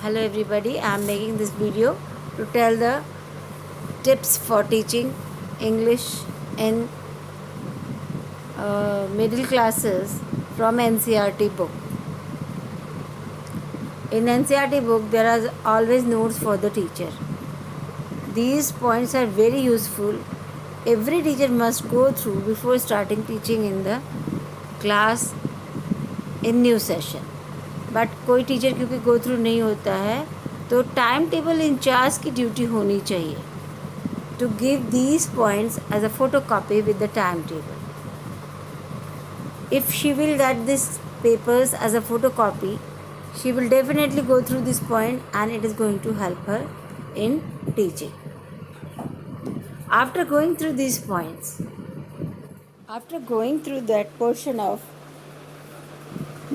Hello everybody, I am making this video to tell the tips for teaching English in middle classes from NCERT book. In NCERT book there are always notes for the teacher. These points are very useful. Every teacher must go through before starting teaching in the class in new session. But कोई teacher क्योंकि go through नहीं होता है तो time table in charge की duty होनी चाहिए to give these points as a photocopy with the timetable. If she will get these papers as a photocopy, she will definitely go through this point and it is going to help her in teaching. After going through these points, after going through that portion of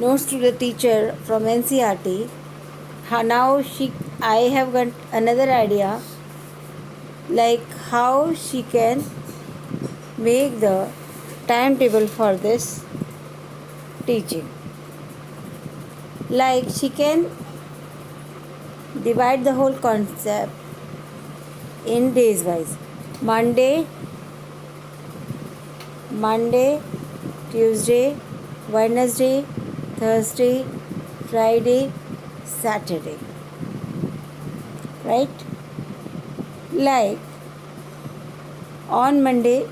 notes to the teacher from NCERT, now I have got another idea like how she can make the timetable for this teaching. Like she can divide the whole concept in days wise. Monday, Tuesday, Wednesday, Thursday, Friday, Saturday. Right? Like on Monday,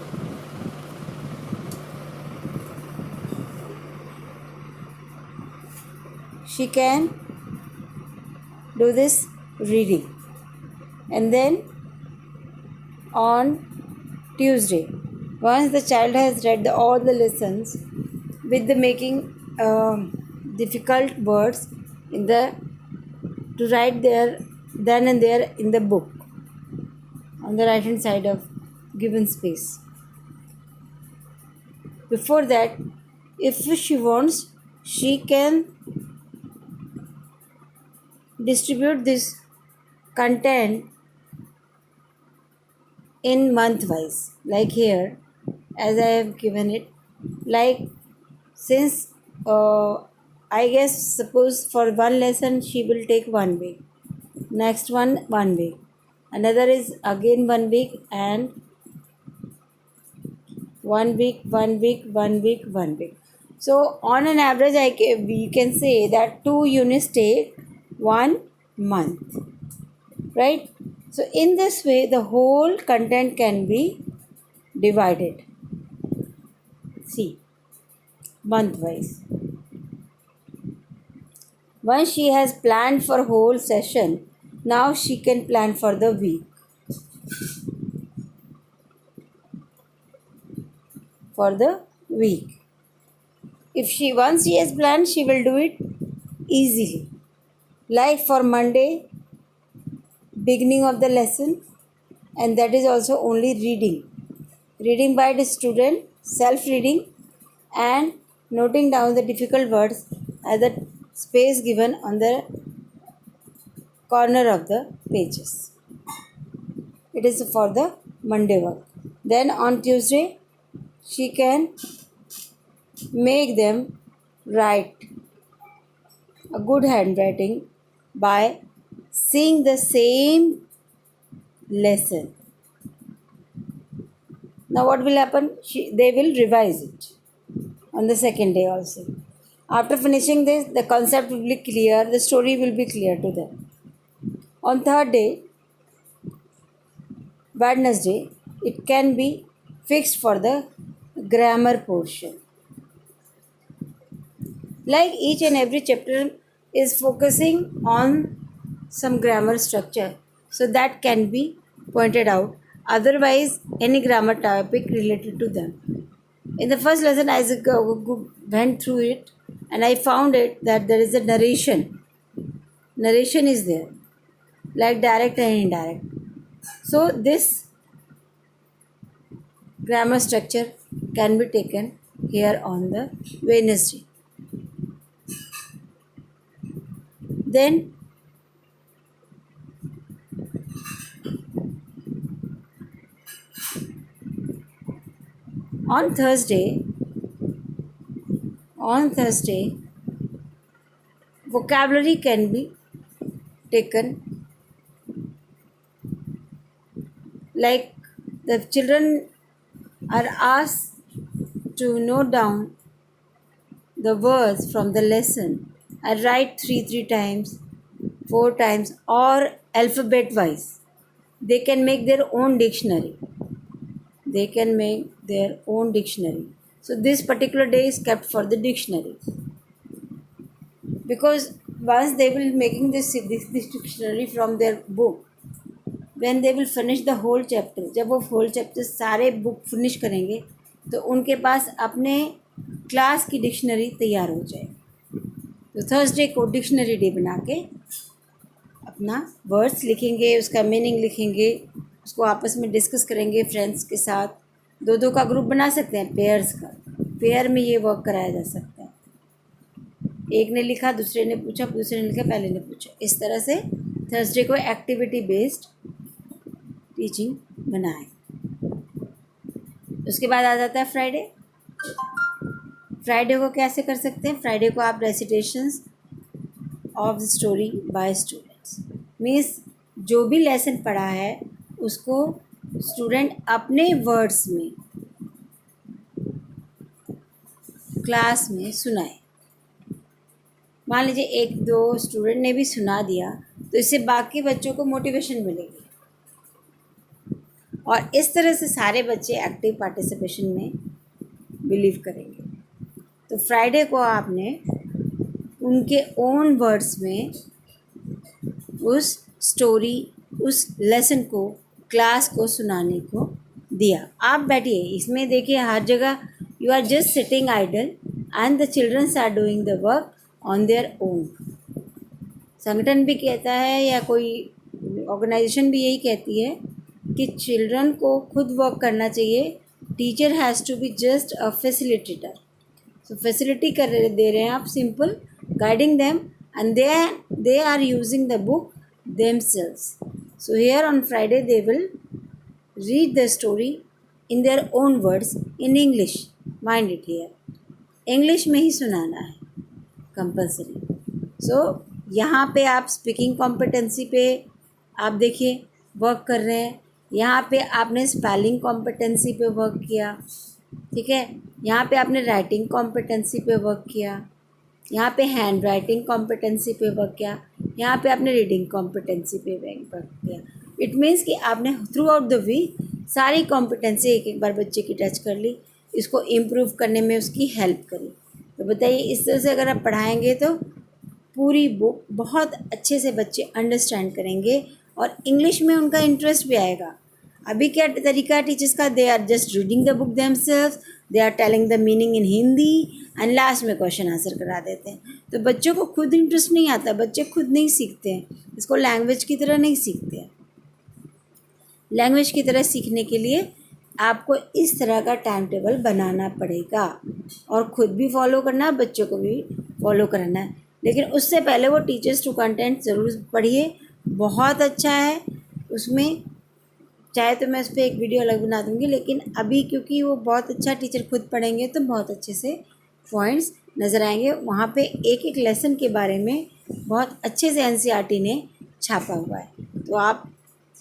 she can do this reading, and then on Tuesday, once the child has read all the lessons with the making difficult words in the to write there then and there in the book on the right hand side of given space. Before that, if she wants, she can distribute this content in month wise, like here as I have given it. Like since I guess suppose for one lesson she will take 1 week, next one 1 week, another is again 1 week, and 1 week, 1 week, 1 week, 1 week. So on an average we can say that 2 units take 1 month, right? So in this way the whole content can be divided. See, month wise. Once she has planned for whole session, now she can plan for the week. For the week. If once she has planned, she will do it easily. Like for Monday, beginning of the lesson, and that is also only reading. Reading by the student, self-reading, and noting down the difficult words at the space given on the corner of the pages. It is for the Monday work. Then on Tuesday, she can make them write a good handwriting by seeing the same lesson. Now what will happen? They will revise it on the second day also. After finishing this, the concept will be clear, the story will be clear to them. On third day, Wednesday, it can be fixed for the grammar portion. Like each and every chapter is focusing on some grammar structure, so that can be pointed out. Otherwise, any grammar topic related to them. In the first lesson, I went through it and I found it that there is a narration. Narration is there, like direct and indirect. So this grammar structure can be taken here on the Wednesday. Then on Thursday, vocabulary can be taken, like the children are asked to note down the words from the lesson and write three times, 4 times, or alphabet wise. They can make their own dictionary. They can make their own dictionary. So this particular day is kept for the dictionary, because once they will making this dictionary from their book, when they will finish the whole chapter, जब वो whole chapter सारे book finish करेंगे तो उनके पास अपने class की dictionary तैयार हो जाएगी। तो थर्सडे को डिक्शनरी डे बना के अपना वर्ड्स लिखेंगे, उसका मीनिंग लिखेंगे, उसको आपस में डिस्कस करेंगे फ्रेंड्स के साथ। 2-2 का ग्रुप बना सकते हैं, पेयर्स का, पेयर में ये वर्क कराया जा सकता है। एक ने लिखा, दूसरे ने पूछा, दूसरे ने लिखा, पहले ने पूछा। इस तरह से थर्सडे को एक्टिविटी बेस्ड टीचिंग बनाएं। उसके बाद आ जाता है फ्राइडे। फ्राइडे को कैसे कर सकते हैं? फ्राइडे को आप recitations of the story by students, means जो भी लेसन पढ़ा है उसको स्टूडेंट अपने वर्ड्स में क्लास में सुनाए। मान लीजिए 1-2 स्टूडेंट ने भी सुना दिया तो इससे बाकी बच्चों को मोटिवेशन मिलेगी, और इस तरह से सारे बच्चे एक्टिव पार्टिसिपेशन में बिलीव करेंगे। तो फ्राइडे को आपने उनके ओन वर्ड्स में उस स्टोरी, उस लेसन को, क्लास को सुनाने को दिया। आप बैठिए, इसमें देखिए हर जगह you are just sitting idle and the childrens are doing the work on their own. संगठन भी कहता है या कोई ऑर्गेनाइजेशन भी यही कहती है कि चिल्ड्रन को खुद वर्क करना चाहिए। Teacher has to be just a facilitator. So facility कर दे रहे हैं आप, simple guiding them, and they are using the book themselves. So here on Friday they will read the story in their own words in English. Mind it here, English में ही सुनाना है compulsory. सो यहाँ पे आप स्पीकिंग कॉम्पिटेंसी पे आप देखिए work कर रहे हैं। यहाँ पे आपने स्पेलिंग कॉम्पिटेंसी पे वर्क किया, ठीक है। यहाँ पे आपने राइटिंग कॉम्पिटेंसी पे वर्क किया, यहाँ पे हैंड राइटिंग कॉम्पिटेंसी पे वर्क किया, यहाँ पे आपने रीडिंग कॉम्पिटेंसी पे वर्क किया। इट मीन्स कि आपने थ्रू आउट द वीक सारी कॉम्पिटेंसी एक बार बच्चे की टच कर ली, इसको इम्प्रूव करने में उसकी हेल्प करी। तो बताइए, इस तरह से अगर आप पढ़ाएंगे तो पूरी बुक बहुत अच्छे से बच्चे अंडरस्टैंड करेंगे और इंग्लिश में उनका इंटरेस्ट भी आएगा। अभी क्या तरीका है टीचर्स का? They are just reading the book themselves, they are telling the meaning in Hindi and last में क्वेश्चन आंसर करा देते हैं। तो बच्चों को खुद इंटरेस्ट नहीं आता, बच्चे खुद नहीं सीखते हैं, इसको लैंग्वेज की तरह नहीं सीखते हैं। लैंग्वेज की तरह सीखने के लिए आपको इस तरह का टाइम टेबल बनाना पड़ेगा और खुद भी फॉलो करना है, बच्चों को भी फॉलो कराना है। लेकिन उससे पहले वो टीचर्स टू कंटेंट ज़रूर पढ़िए, बहुत अच्छा है। उसमें चाहे तो मैं उस पर एक वीडियो अलग बना दूँगी, लेकिन अभी क्योंकि वो बहुत अच्छा टीचर खुद पढ़ेंगे तो बहुत अच्छे से पॉइंट्स नज़र आएंगे। वहाँ पे एक एक लेसन के बारे में बहुत अच्छे से एनसीईआरटी ने छापा हुआ है। तो आप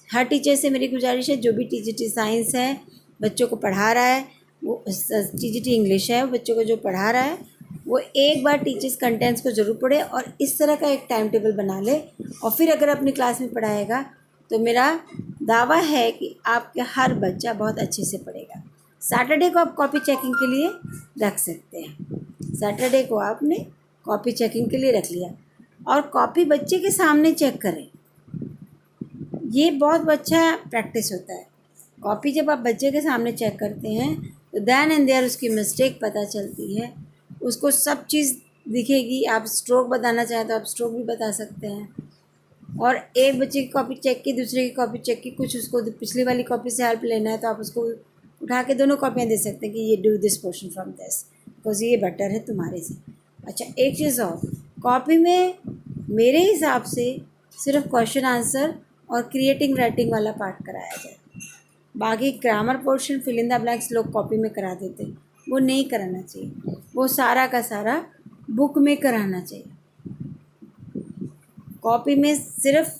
हर टीचर से मेरी गुजारिश है, जो भी टीजीटी साइंस है बच्चों को पढ़ा रहा है, वो टीजीटी इंग्लिश है बच्चों को जो पढ़ा रहा है, वो एक बार टीचर्स कंटेंट्स को ज़रूर पढ़े और इस तरह का एक टाइम टेबल बना ले, और फिर अगर अपनी क्लास में पढ़ाएगा तो मेरा दावा है कि आपका हर बच्चा बहुत अच्छे से पढ़ेगा। सैटरडे को आप कॉपी चेकिंग के लिए रख सकते हैं। सैटरडे को आपने कॉपी चेकिंग के लिए रख लिया, और कॉपी बच्चे के सामने चेक करें, ये बहुत अच्छा प्रैक्टिस होता है। कॉपी जब आप बच्चे के सामने चेक करते हैं तो देन एंड देयर उसकी मिस्टेक पता चलती है, उसको सब चीज़ दिखेगी। आप स्ट्रोक बताना चाहें तो आप स्ट्रोक भी बता सकते हैं, और एक बच्चे की कॉपी चेक की, दूसरे की कॉपी चेक की, कुछ उसको पिछली वाली कॉपी से हेल्प लेना है तो आप उसको उठा के दोनों कॉपियाँ दे सकते हैं कि ये do this portion from this, because ये बेटर है तुम्हारे से। अच्छा, एक चीज़ और, कॉपी में मेरे हिसाब से सिर्फ क्वेश्चन आंसर और क्रिएटिंग राइटिंग वाला पार्ट कराया जाए। बाकी grammar portion, fill in the blanks लोग कॉपी में करा देते हैं, वो नहीं कराना चाहिए, वो सारा का सारा बुक में कराना चाहिए। कॉपी में सिर्फ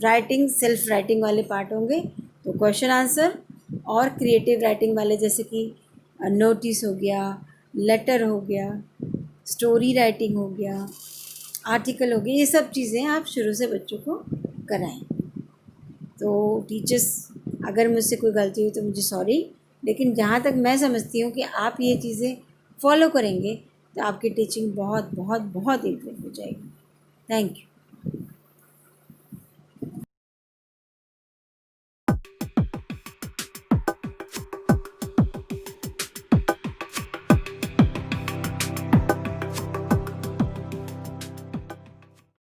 राइटिंग, सेल्फ राइटिंग वाले पार्ट होंगे, तो क्वेश्चन आंसर और क्रिएटिव राइटिंग वाले जैसे कि नोटिस हो गया, लेटर हो गया, स्टोरी राइटिंग हो गया, आर्टिकल हो गया, ये सब चीज़ें आप शुरू से बच्चों को कराएं। तो टीचर्स, अगर मुझसे कोई गलती हुई तो मुझे सॉरी, लेकिन जहाँ तक मैं समझती हूँ कि आप ये चीज़ें फॉलो करेंगे तो आपकी टीचिंग बहुत बहुत बहुत इम्प्रूव हो जाएगी। Thank you.